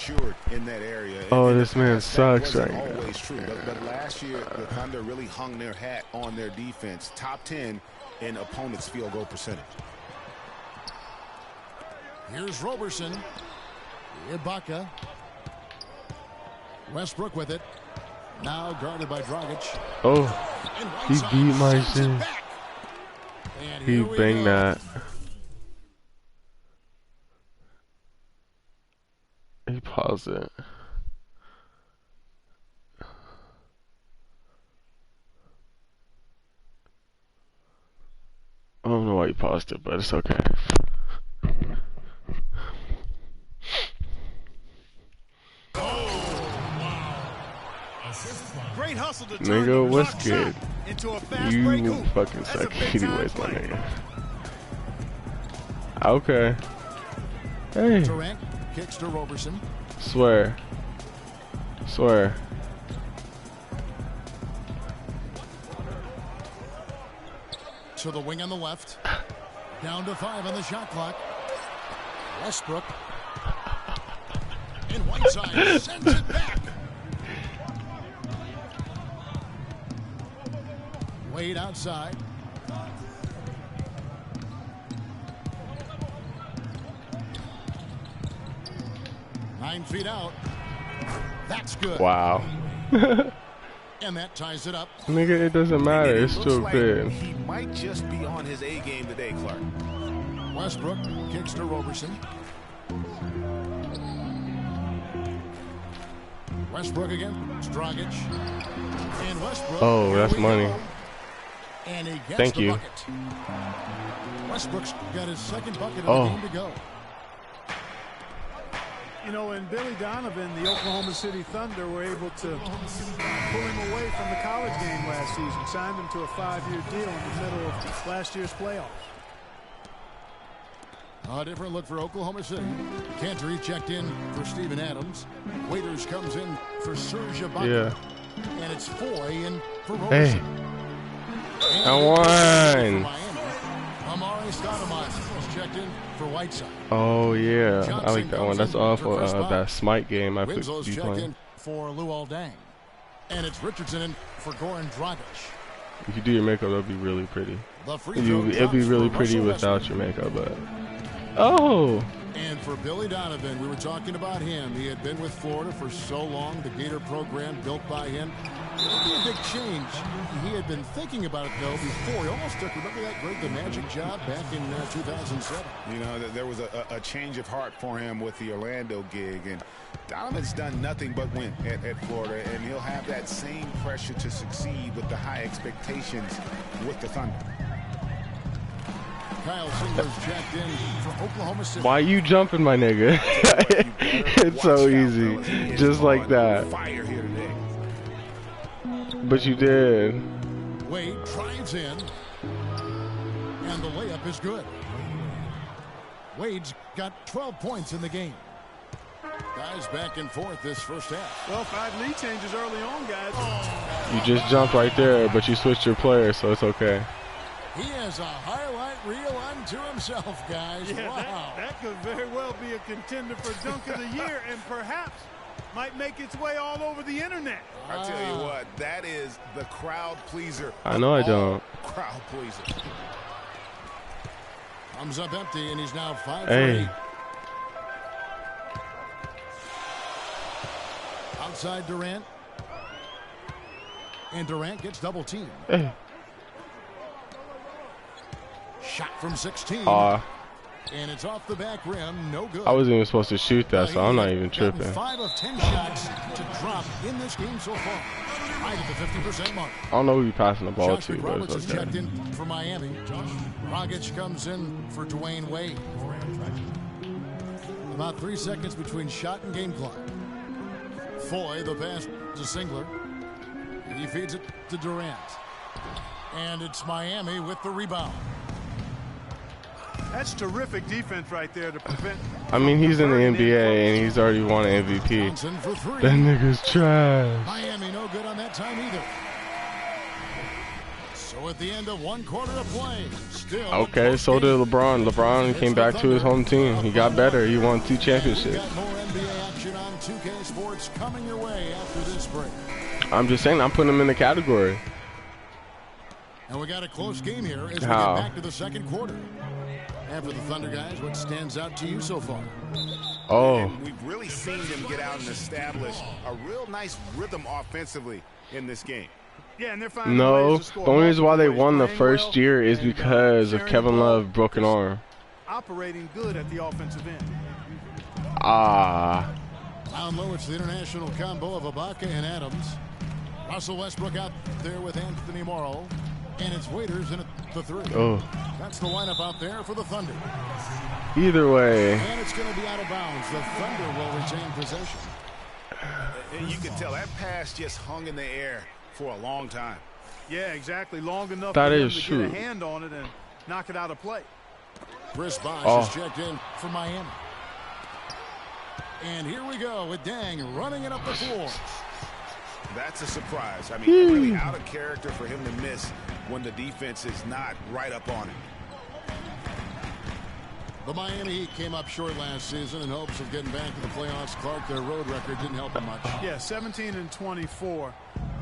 matured in that area. Oh, this man sucks right now. Always true, but last year the Thunder really hung their hat on their defense. Top 10 in opponents' field goal percentage. Here's Roberson. Ibaka. Westbrook with it. Now guarded by Dragic. Oh, he beat my shit. He banged that. He paused it. I don't know why he paused it, but it's okay. Great hustle to Nigga, what's good? You You fucking suck anyways, my nigga. Okay. Hey. Durant kicks to Roberson. Swear. Swear. To the wing on the left. Down to 5 on the shot clock. Westbrook. In Whiteside sends it back. Wade outside. Nine feet out. That's good. Wow. And that ties it up. Nigga, it doesn't matter. It's still like good. He might just be on his A game today, Clark. Westbrook kicks to Roberson. Westbrook again. Dragic. And Westbrook. Oh, that's money. Go. And he gets Thank the you. bucket. Westbrook's got his second bucket of Oh. the game to go. You know, and Billy Donovan, the Oklahoma City Thunder, were able to pull him away from the college game last season, signed him to a 5-year deal in the middle of last year's playoffs. A different look for Oklahoma City. Cantor checked in for Steven Adams. Waiters comes in for Serge Ibaka. Yeah. And it's Foy in for Roberson. Hey. I won. Amari Stoudemire was checked in for Whiteside. Oh yeah, Johnson I like that one. That's awful. That Smite game I could Winslow's be checked playing. in for Luol Deng. And it's Richardson in for Goran Dragic. If you do your makeup, that'd be really pretty. The free throw It'd be drops really for pretty Russell without Westbrook. your makeup, but oh. And for Billy Donovan, we were talking about him. He had been with Florida for so long, the Gator program built by him. It would be a big change. He had been thinking about it, though, before. He almost took, remember that Greg the Magic job back in 2007? You know, there was a change of heart for him with the Orlando gig, and Donovan's done nothing but win at Florida, and he'll have that same pressure to succeed with the high expectations with the Thunder. Kyle Singler's checked in for Oklahoma City. Why you jumping, my nigga? It's so easy, just like that. Fire here today. But you did. Wade drives in, and the layup is good. Wade's got 12 points in the game. Guys back and forth this first half. Well, 5 lead changes early on, guys. You just jumped right there, but you switched your player, so it's okay. He has a highlight reel unto himself, guys. Yeah, wow. that could very well be a contender for Dunk of the Year, and perhaps might make its way all over the internet. I tell you what, that is the crowd pleaser. I know I don't. Crowd pleaser. Comes up empty, and he's now 5 for Hey. 8. Outside Durant. And Durant gets double teamed. Hey. Shot from 16. And it's off the back rim. No good. I wasn't even supposed to shoot that, so I'm not even tripping. 5 of 10 shots to drop in this game so far. Right at the 50% mark. I don't know who you're passing the ball Josh to, but McRoberts it's is checked okay. in for Miami. Dragic comes in for Dwayne Wade. About 3 seconds between shot and game clock. Foy, the pass to Singler. And he feeds it to Durant. And it's Miami with the rebound. That's terrific defense right there to prevent. I mean, he's in the NBA and he's already won an MVP. Johnson for 3. That nigga's trash. Miami no good on that time either. So So at the end of 1 quarter of play, still. Okay, so did LeBron. LeBron came back to his home team. He got better. He won 2 championships. Got more NBA action on 2K Sports coming your way after this break. I'm just saying, I'm putting him in the category. And we got a close game here as we get back to the second quarter. And for the Thunder guys, what stands out to you so far? Oh. And we've really seen them get out and establish a real nice rhythm offensively in this game. Yeah, and they're finding No, ways to score the only reason why they multiple won the ways, first playing year is well, and, because of sharing Kevin the ball, Love's broken just arm. operating good at the offensive end. Ah. Down low, it's the international combo of Ibaka and Adams. Russell Westbrook out there with Anthony Morrow. And it's Waiters in at the 3. Oh. That's the lineup out there for the Thunder. Either way. And it's going to be out of bounds. The Thunder will retain possession. And you can tell that pass just hung in the air for a long time. Yeah, exactly. Long enough That for him is to true. get a hand on it and knock it out of play. Chris Bosh is checked in for Miami. And here we go with Dang running it up the floor. That's a surprise. I mean, really out of character for him to miss when the defense is not right up on him. The Miami Heat came up short last season in hopes of getting back to the playoffs. Clark, their road record didn't help them much. Yeah, 17-24.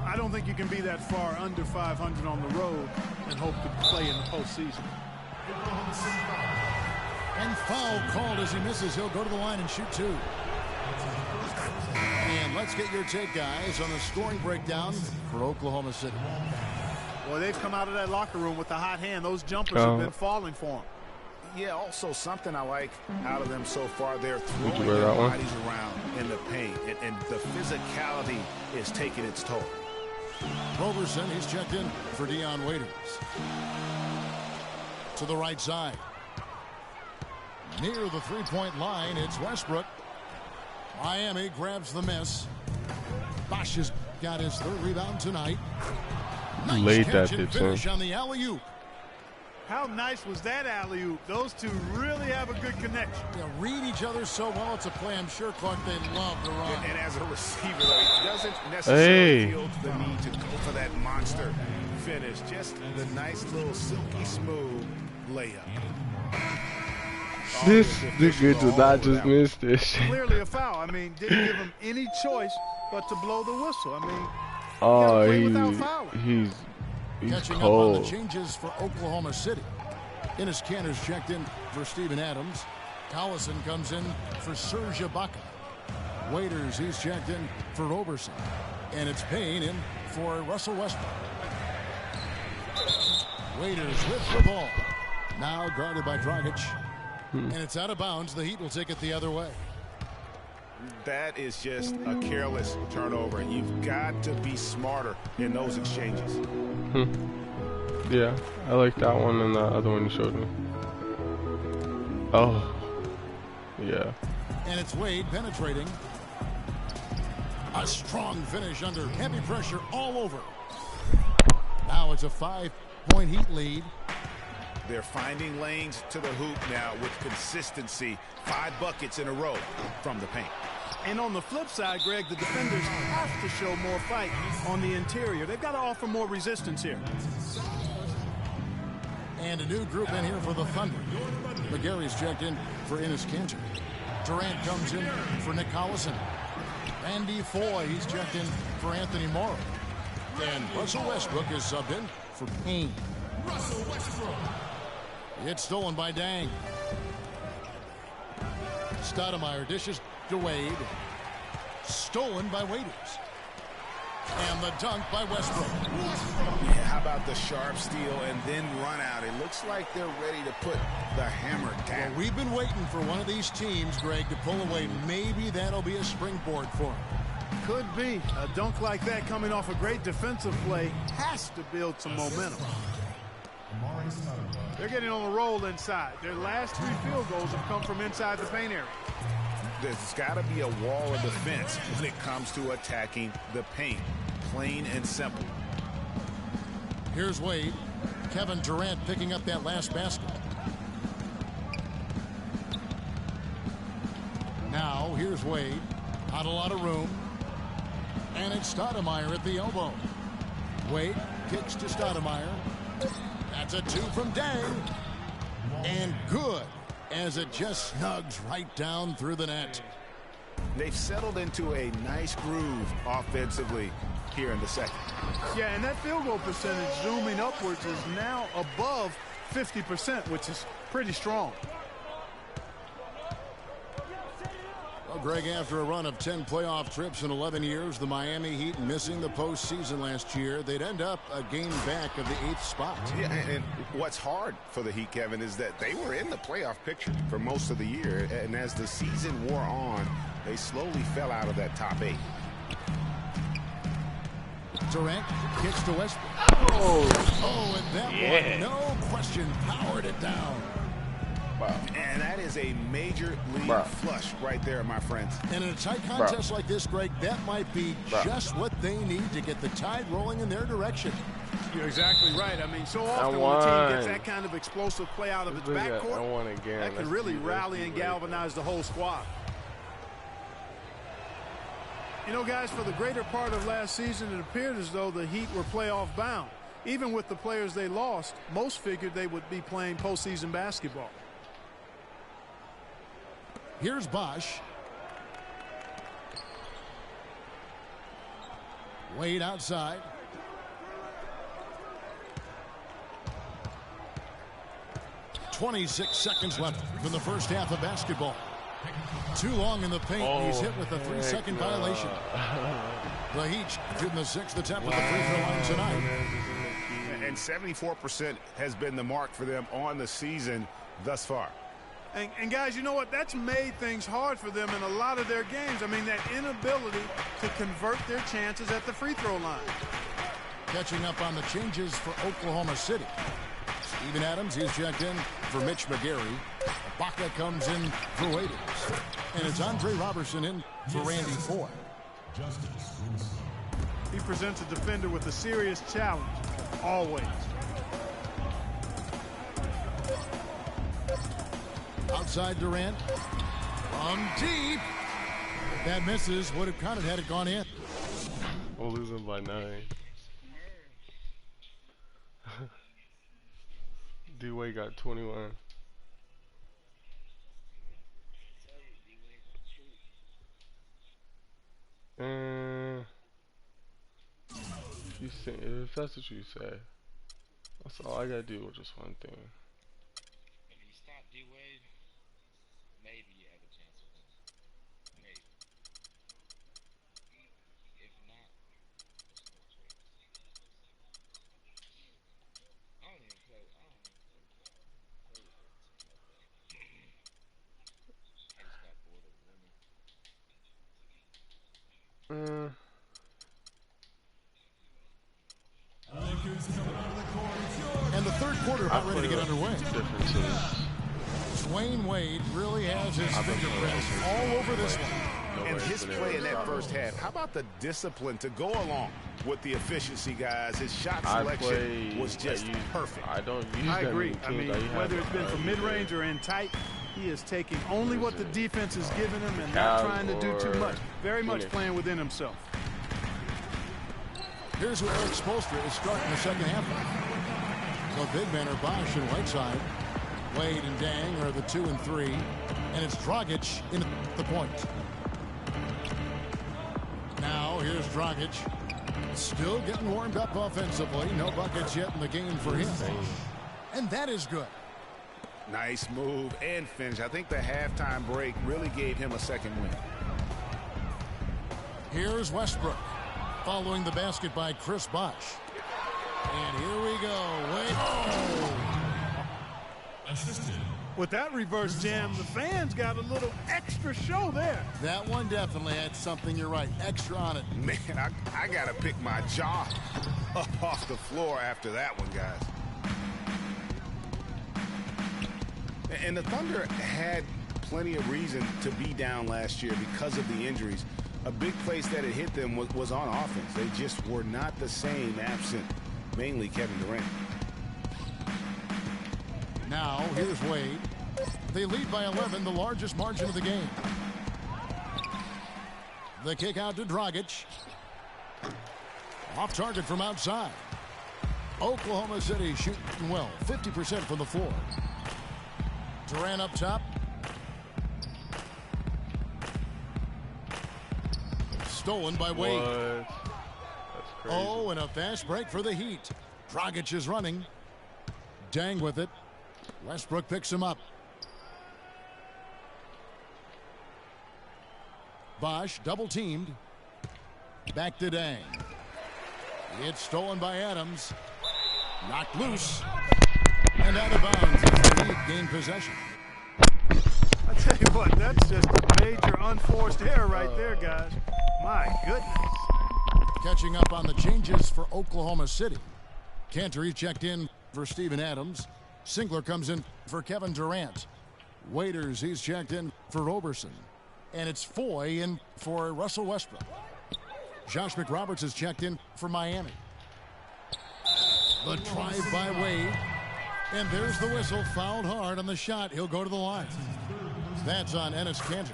I don't think you can be that far under 500 on the road and hope to play in the postseason. And foul called as he misses. He'll go to the line and shoot 2. And let's get your take, guys, on the scoring breakdown for Oklahoma City. Well, they've come out of that locker room with a hot hand. Those jumpers have been falling for them. Yeah, also something I like out of them so far, they're throwing wear their that one? bodies around in the paint, and the physicality is taking its toll. Roberson, he's checked in for Dion Waiters. To the right side. Near the three-point line, it's Westbrook. Miami grabs the miss. Bosh has got his 3rd rebound tonight. Nice Laid catch that and bitch finish in. on the alley-oop. How nice was that alley-oop? Those two really have a good connection. They read each other so well. It's a play I'm sure, Clark, they love to run. And as a receiver, though, he doesn't necessarily feel the need to go for that monster finish. Just the nice little silky smooth layup. This nigga did not just miss this shit. Clearly a foul. I mean, didn't give him any choice but to blow the whistle. I mean, Oh, play without fouling. he's Catching up on the cold. changes for Oklahoma City. Enes Kanter's checked in for Steven Adams. Collison comes in for Serge Ibaka. Waiters, he's checked in for Roberson. And it's Payne in for Russell Westbrook. Waiters with the ball. Now guarded by Dragic. And it's out of bounds. The Heat will take it the other way. That is just a careless turnover, and you've got to be smarter in those exchanges. Yeah, I like that one and the other one you showed me. Oh, yeah. And it's Wade penetrating. A strong finish under heavy pressure all over. Now it's a 5-point Heat lead. They're finding lanes to the hoop now with consistency. 5 buckets in a row from the paint. And on the flip side, Greg, the defenders have to show more fight on the interior. They've got to offer more resistance here. And a new group in here for the Thunder. McGarry's checked in for Enes Kanter. Durant comes in for Nick Collison. Randy Foye, he's checked in for Anthony Morrow. And Russell Westbrook is subbed in for Payne. It's stolen by Dang. Stoudemire dishes to Wade. Stolen by Waiters. And the dunk by Westbrook. Yeah, how about the sharp steal and then run out? It looks like they're ready to put the hammer down. Well, we've been waiting for one of these teams, Greg, to pull away. Maybe that'll be a springboard for them. Could be. A dunk like that coming off a great defensive play has to build some momentum. They're getting on a roll inside. Their last 3 field goals have come from inside the paint area. There's got to be a wall of defense when it comes to attacking the paint. Plain and simple. Here's Wade. Kevin Durant picking up that last basket. Now, here's Wade. Not a lot of room. And it's Stoudemire at the elbow. Wade kicks to Stoudemire. That's a 2 from Dang. And good, as it just snugs right down through the net. They've settled into a nice groove offensively here in the second. Yeah, and that field goal percentage zooming upwards is now above 50%, which is pretty strong. Well, Greg, after a run of 10 playoff trips in 11 years, the Miami Heat missing the postseason last year, they'd end up a game back of the 8th spot. Yeah, and what's hard for the Heat, Kevin, is that they were in the playoff picture for most of the year, and as the season wore on, they slowly fell out of that top 8. Durant kicks to Westbrook. Oh, and that one, no question, powered it down. Wow. And that is a major league flush right there, my friends. And in a tight contest like this, Greg, that might be just what they need to get the tide rolling in their direction. You're exactly right. I mean, so often when a team gets that kind of explosive play out of its backcourt, that can really rally and galvanize the whole squad. You know, guys, for the greater part of last season, it appeared as though the Heat were playoff bound. Even with the players they lost, most figured they would be playing postseason basketball. Here's Bosch. Wade outside. .26 seconds left in the first half of basketball. Too long in the paint. He's hit with a 3-second violation. The Heat shooting the 6th attempt at the free throw line tonight. And 74% has been the mark for them on the season thus far. And guys, you know what? That's made things hard for them in a lot of their games. I mean, that inability to convert their chances at the free throw line. Catching up on the changes for Oklahoma City. Steven Adams, he's checked in for Mitch McGary. Ibaka comes in for Waiters. And it's Andre Robertson in for Randy Foy. He presents a defender with a serious challenge, always. Outside Durant. From deep. That misses. Would have counted had it gone in. We're losing by 9. D-Wade got 21. You say, if that's what you say, that's all I gotta do with just one thing. If you stop D-Wade, maybe you have a chance of winning. Maybe. If not, there's no choice. I don't even play. I just got bored of winning. And the third quarter about ready to get underway. Dwayne Wade really has his fingerprints all over this one. And his play in that first half, how about the discipline to go along with the efficiency, guys? His shot selection was just perfect. I agree. I mean, whether it's been from mid-range or in tight, he is taking only what the defense is giving him and not trying to do too much. Very much playing within himself. Here's where Eric Spoelstra is starting the second half. So big men are Bosch and Whiteside. Wade and Dang are the 2 and 3. And it's Dragic in the point. Now here's Dragic. Still getting warmed up offensively. No buckets yet in the game for him. And that is good. Nice move and finish. I think the halftime break really gave him a second win. Here's Westbrook. Following the basket by Chris Bosch. And here we go. Wait. With that reverse jam, the fans got a little extra show there. That one definitely had something, you're right, extra on it. Man, I got to pick my jaw up off the floor after that one, guys. And the Thunder had plenty of reason to be down last year because of the injuries. A big place that had hit them was on offense. They just were not the same absent mainly Kevin Durant. Now, here's Wade. They lead by 11, the largest margin of the game. The kick out to Dragic. Off target from outside. Oklahoma City shooting well, 50% from the floor. Durant up top. Stolen by Wade. What? That's crazy. Oh, and a fast break for the Heat. Dragic is running. Dang with it. Westbrook picks him up. Bosch double teamed. Back to Dang. It's stolen by Adams. Knocked loose. And out of bounds as the Heat gain possession. I tell you what, that's just a major unforced error right there, guys. My goodness. Catching up on the changes for Oklahoma City. Cantor checked in for Steven Adams. Singler comes in for Kevin Durant. Waiters, he's checked in for Roberson. And it's Foy in for Russell Westbrook. Josh McRoberts has checked in for Miami. The drive by Wade. And there's the whistle. Fouled hard on the shot. He'll go to the line. That's on Enes Kanter.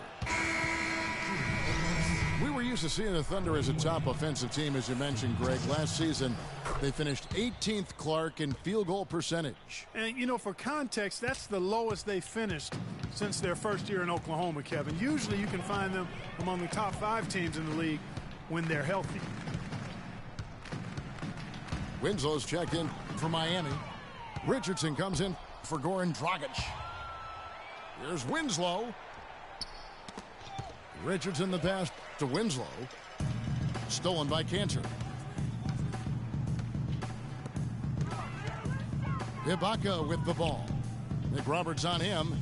We were used to seeing the Thunder as a top offensive team, as you mentioned, Greg. Last season, they finished 18th, Clark, in field goal percentage. And, you know, for context, that's the lowest they finished since their first year in Oklahoma, Kevin. Usually you can find them among the top 5 teams in the league when they're healthy. Winslow's checked in for Miami. Richardson comes in for Goran Dragic. Here's Winslow. Richardson the pass to Winslow. Stolen by Cantor. Ibaka with the ball. McRoberts on him.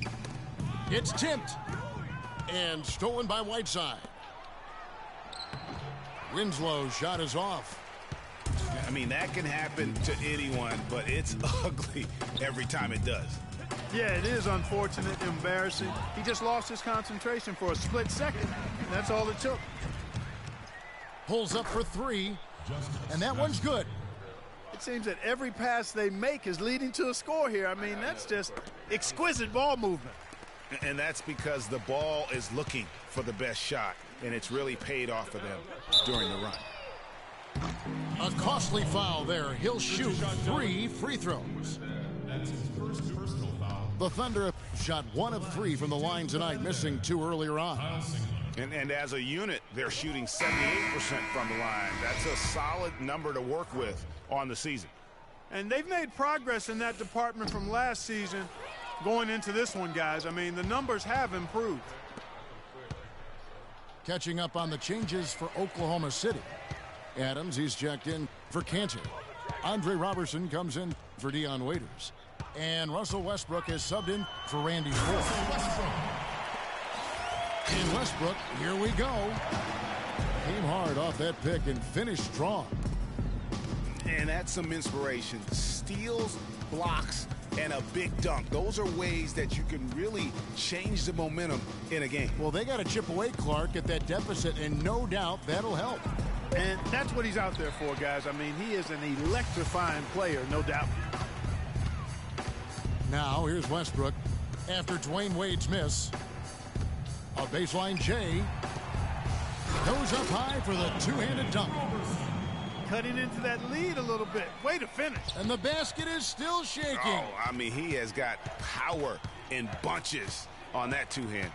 It's tipped. And stolen by Whiteside. Winslow's shot is off. I mean, that can happen to anyone, but it's ugly every time it does. Yeah, it is unfortunate, embarrassing. He just lost his concentration for a split second. That's all it took. Pulls up for 3, and that one's good. It seems that every pass they make is leading to a score here. I mean, that's just exquisite ball movement. And that's because the ball is looking for the best shot, and it's really paid off for them during the run. A costly foul there. He'll shoot 3 free throws. That's his first personal foul. The Thunder have shot 1 of 3 from the line tonight, missing 2 earlier on. And as a unit, they're shooting 78% from the line. That's a solid number to work with on the season. And they've made progress in that department from last season going into this one, guys. I mean, the numbers have improved. Catching up on the changes for Oklahoma City. Adams, he's checked in for Cantor. Andre Robertson comes in for Dion Waiters. And Russell Westbrook is subbed in for Randy Ford. And Westbrook, here we go. Came hard off that pick and finished strong. And that's some inspiration. Steals, blocks, and a big dunk. Those are ways that you can really change the momentum in a game. Well, they got to chip away, Clark, at that deficit, and no doubt that'll help. And that's what he's out there for, guys. I mean, he is an electrifying player, no doubt. Now, here's Westbrook after Dwayne Wade's miss. A baseline J. Goes up high for the two-handed dunk. Cutting into that lead a little bit. Way to finish. And the basket is still shaking. Oh, I mean, he has got power in bunches on that two-hand.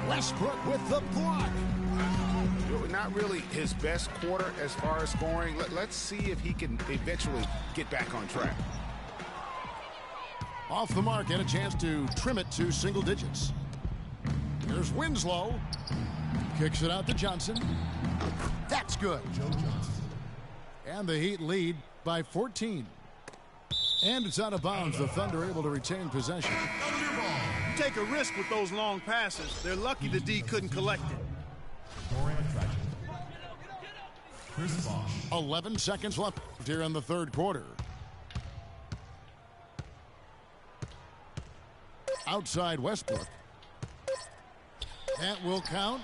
Westbrook with the block. Not really his best quarter as far as scoring. Let's see if he can eventually get back on track. Off the mark and a chance to trim it to single digits. Here's Winslow. Kicks it out to Johnson. That's good. And the Heat lead by 14. And it's out of bounds. The Thunder able to retain possession. You take a risk with those long passes. They're lucky the D couldn't collect it. 11 seconds left here in the third quarter. Outside Westbrook. That will count.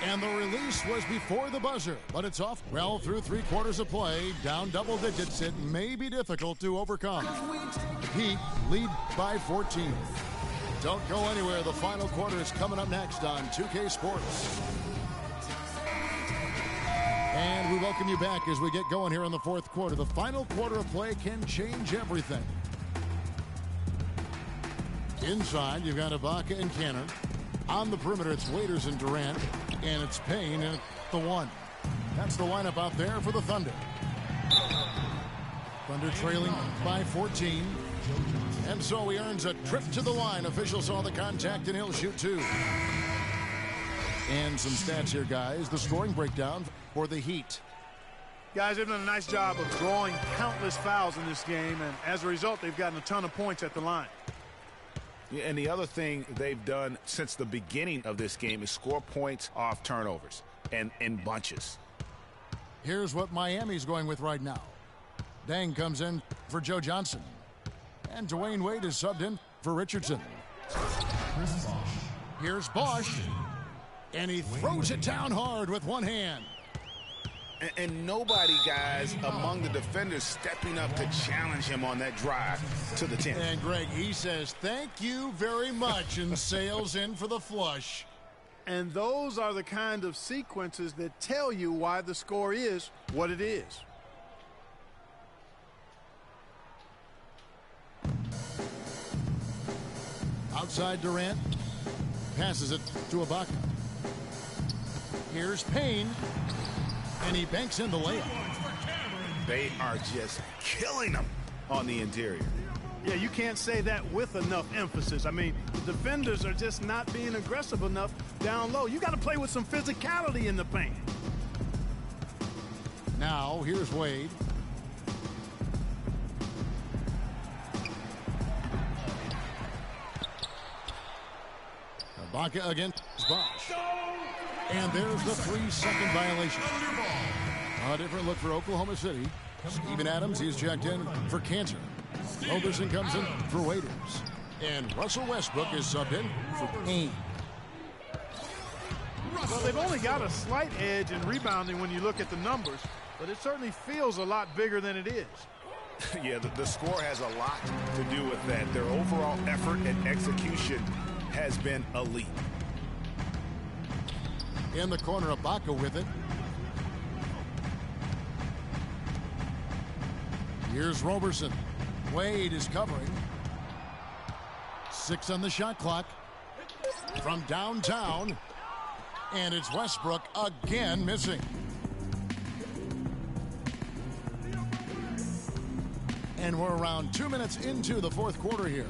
And the release was before the buzzer, but it's off. Well, through 3 quarters of play, down double digits, it may be difficult to overcome. Heat lead by 14. Don't go anywhere. The final quarter is coming up next on 2K Sports. And we welcome you back as we get going here in the fourth quarter. The final quarter of play can change everything. Inside, you've got Ibaka and Cannon. On the perimeter, it's Waiters and Durant. And it's Payne at the 1. That's the lineup out there for the Thunder. Thunder trailing by 14. And so he earns a trip to the line. Officials saw the contact, and he'll shoot 2. And some stats here, guys. The scoring breakdown for the Heat. Guys, they've done a nice job of drawing countless fouls in this game, and as a result, they've gotten a ton of points at the line. Yeah, and the other thing they've done since the beginning of this game is score points off turnovers and in bunches. Here's what Miami's going with right now. Dang comes in for Joe Johnson. And Dwayne Wade is subbed in for Richardson. Here's Bosch. And he throws it down hard with one hand. And nobody, guys, among the defenders stepping up to challenge him on that drive to the 10. And Greg, he says, thank you very much, and sails in for the flush. And those are the kind of sequences that tell you why the score is what it is. Outside Durant. Passes it to Ibaka. Here's Payne. And he banks in the layup. They are just killing them on the interior. Yeah, you can't say that with enough emphasis. I mean, the defenders are just not being aggressive enough down low. You got to play with some physicality in the paint. Now, here's Wade. Ibaka against Bosch. And there's the 3-second violation. A different look for Oklahoma City. Steven Adams, he's checked in for Cantor. Roberson comes in for Waiters. And Russell Westbrook is subbed in for Payne. Well, they've only got a slight edge in rebounding when you look at the numbers, but it certainly feels a lot bigger than it is. Yeah, the score has a lot to do with that. Their overall effort and execution has been elite. In the corner, Ibaka with it. Here's Roberson. Wade is covering. 6 on the shot clock. From downtown. And it's Westbrook again missing. And we're around 2 minutes into the fourth quarter here.